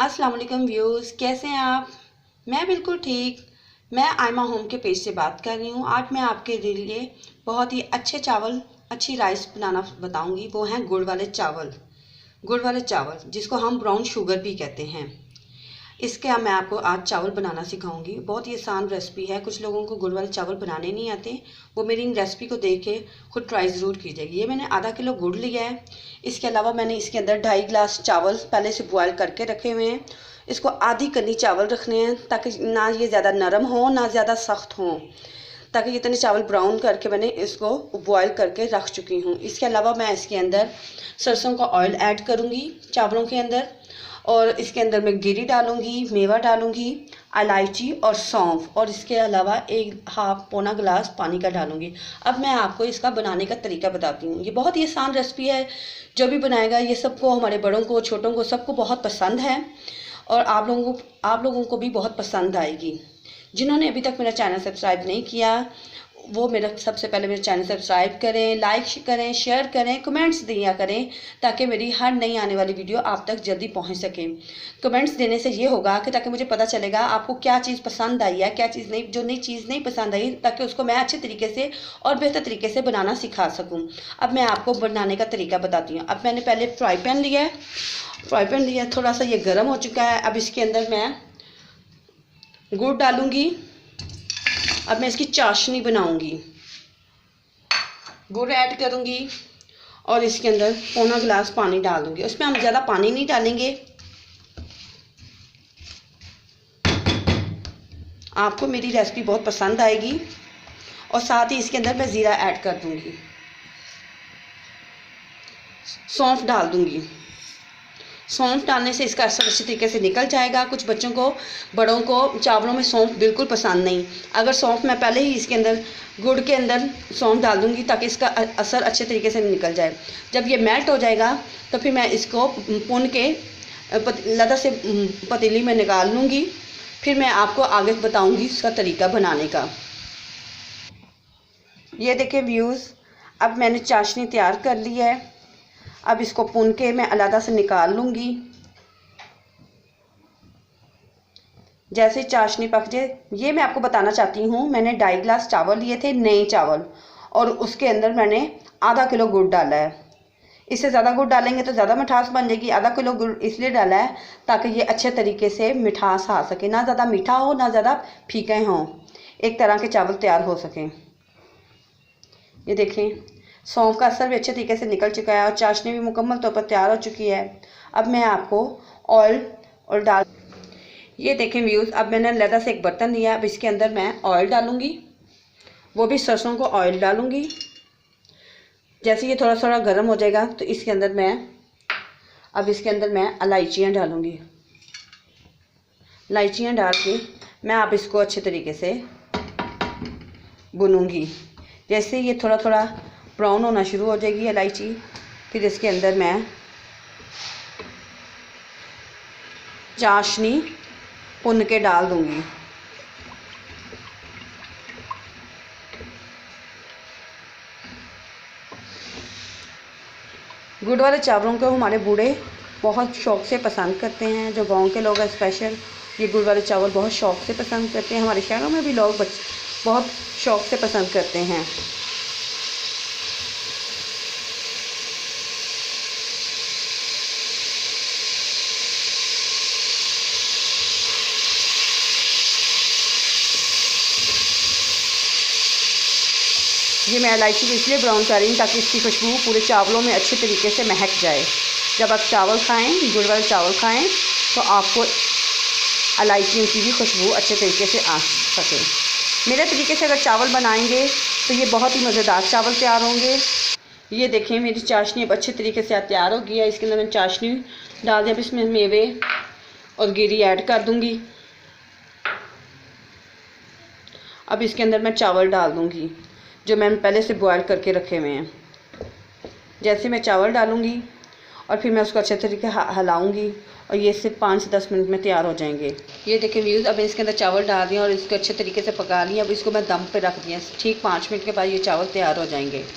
अस्सलाम वालेकुम व्यूज़, कैसे हैं आप। मैं बिल्कुल ठीक। मैं आयमा होम के पेज से बात कर रही हूँ। आज मैं आपके लिए बहुत ही अच्छे चावल, अच्छी राइस बनाना बताऊँगी। वो हैं गुड़ वाले चावल। गुड़ वाले चावल जिसको हम ब्राउन शुगर भी कहते हैं। इसके मैं आपको आज चावल बनाना सिखाऊंगी। बहुत ही आसान रेसिपी है। कुछ लोगों को गुड़ वाले चावल बनाने नहीं आते, वो मेरी इन रेसिपी को देख के खुद ट्राई ज़रूर कीजिएगा। ये मैंने आधा किलो गुड़ लिया है। इसके अलावा मैंने इसके अंदर 2.5 गिलास चावल पहले से बॉयल करके रखे हुए हैं। इसको आधी कनी चावल रखने हैं ताकि ना ये ज़्यादा नरम हो ना ज़्यादा सख्त हो, ताकि इतने चावल ब्राउन करके मैंने इसको बॉयल करके रख चुकी हूँ। इसके अलावा मैं इसके अंदर सरसों का ऑयल ऐड करूँगी चावलों के अंदर, और इसके अंदर मैं गिरी डालूँगी, मेवा डालूँगी, इलायची और सौंफ, और इसके अलावा पौना गिलास पानी का डालूँगी। अब मैं आपको इसका बनाने का तरीका बताती हूँ। ये बहुत ही आसान रेसिपी है। जो भी बनाएगा ये सबको, हमारे बड़ों को, छोटों को, सबको बहुत पसंद है, और आप लोगों को भी बहुत पसंद आएगी। जिन्होंने अभी तक मेरा चैनल सब्सक्राइब नहीं किया वो सबसे पहले मेरे चैनल सब्सक्राइब करें, लाइक करें, शेयर करें, कमेंट्स दिया करें, ताकि मेरी हर नई आने वाली वीडियो आप तक जल्दी पहुंच सके। कमेंट्स देने से ये होगा कि ताकि मुझे पता चलेगा आपको क्या चीज़ पसंद आई है, क्या चीज़ नहीं, जो नई चीज़ नहीं पसंद आई, ताकि उसको मैं अच्छे तरीके से और बेहतर तरीके से बनाना सिखा सकूँ। अब मैं आपको बनाने का तरीका बताती हूँ। अब मैंने पहले फ्राई पैन लिया है, थोड़ा सा ये गर्म हो चुका है। अब इसके अंदर मैं गुड़ डालूँगी। अब मैं इसकी चाशनी बनाऊंगी। गुड़ ऐड करूंगी और इसके अंदर पौना गिलास पानी डाल दूंगी। उसमें हम ज़्यादा पानी नहीं डालेंगे। आपको मेरी रेसिपी बहुत पसंद आएगी। और साथ ही इसके अंदर मैं ज़ीरा ऐड कर दूंगी, सौंफ डाल दूंगी। सौंफ डालने से इसका असर अच्छी तरीके से निकल जाएगा। कुछ बच्चों को, बड़ों को चावलों में सौंफ बिल्कुल पसंद नहीं। अगर सौंफ मैं पहले ही इसके अंदर गुड़ के अंदर सौंफ डाल दूंगी ताकि इसका असर अच्छे तरीके से निकल जाए। जब ये मेल्ट हो जाएगा तो फिर मैं इसको भून के लदा से पतीली में निकाल लूँगी। फिर मैं आपको आगे बताऊँगी इसका तरीका बनाने का। ये देखिए व्यूज़, अब मैंने चाशनी तैयार कर ली है। अब इसको भून के मैं अलग से निकाल लूँगी। जैसे चाशनी पक जाए, ये मैं आपको बताना चाहती हूँ, मैंने 2.5 गिलास चावल लिए थे, नए चावल, और उसके अंदर मैंने आधा किलो गुड़ डाला है। इससे ज़्यादा गुड़ डालेंगे तो ज़्यादा मिठास बन जाएगी। आधा किलो गुड़ इसलिए डाला है ताकि ये अच्छे तरीके से मिठास आ सके, ना ज़्यादा मीठा हो ना ज़्यादा फीके हों, एक तरह के चावल तैयार हो सकें। ये देखें, सौंफ का असर भी अच्छे तरीके से निकल चुका है और चाशनी भी मुकम्मल तौर पर तैयार हो चुकी है। अब मैं आपको ऑयल डाल, ये देखें व्यूज़, अब मैंने अलग से एक बर्तन लिया। अब इसके अंदर मैं ऑयल डालूँगी, वो भी सरसों को ऑयल डालूँगी। जैसे ये थोड़ा थोड़ा गर्म हो जाएगा तो इसके अंदर मैं इलायचियाँ डालूँगी। इलायचियाँ डाल के मैं आप इसको अच्छे तरीके से भूनूँगी। जैसे ये थोड़ा थोड़ा ब्राउन होना शुरू हो जाएगी इलायची, फिर इसके अंदर मैं चाशनी भुन के डाल दूंगी। गुड़ वाले चावलों को हमारे बूढ़े बहुत शौक़ से पसंद करते हैं। जो गांव के लोग हैं स्पेशल ये गुड़ वाले चावल बहुत शौक़ से पसंद करते हैं। हमारे शहरों में भी लोग बहुत शौक़ से पसंद करते हैं। ये मैं इलायची को इसलिए ब्राउन कर रही हूँ ताकि इसकी खुशबू पूरे चावलों में अच्छे तरीके से महक जाए। जब आप चावल खाएं, गुड़ वाले चावल खाएं, तो आपको इलायचियों की भी खुशबू अच्छे तरीके से आ सके। मेरे तरीके से अगर चावल बनाएंगे तो ये बहुत ही मज़ेदार चावल तैयार होंगे। ये देखें, मेरी चाशनी अब अच्छे तरीके से तैयार हो गई है। इसके अंदर मैंने चाशनी डाल दी। अब इसमें मेवे और गिरी ऐड कर दूँगी। अब इसके अंदर मैं चावल डाल दूँगी जो मैंने पहले से बॉयल करके रखे हुए हैं। जैसे मैं चावल डालूंगी और फिर मैं उसको अच्छे तरीके हिलाऊंगी और ये सिर्फ 5 से 10 मिनट में तैयार हो जाएंगे। ये देखें व्यूज़, अब इसके अंदर चावल डाल दिया और इसको अच्छे तरीके से पका लिया। अब इसको मैं दम पे रख दिया। ठीक 5 मिनट के बाद ये चावल तैयार हो जाएंगे।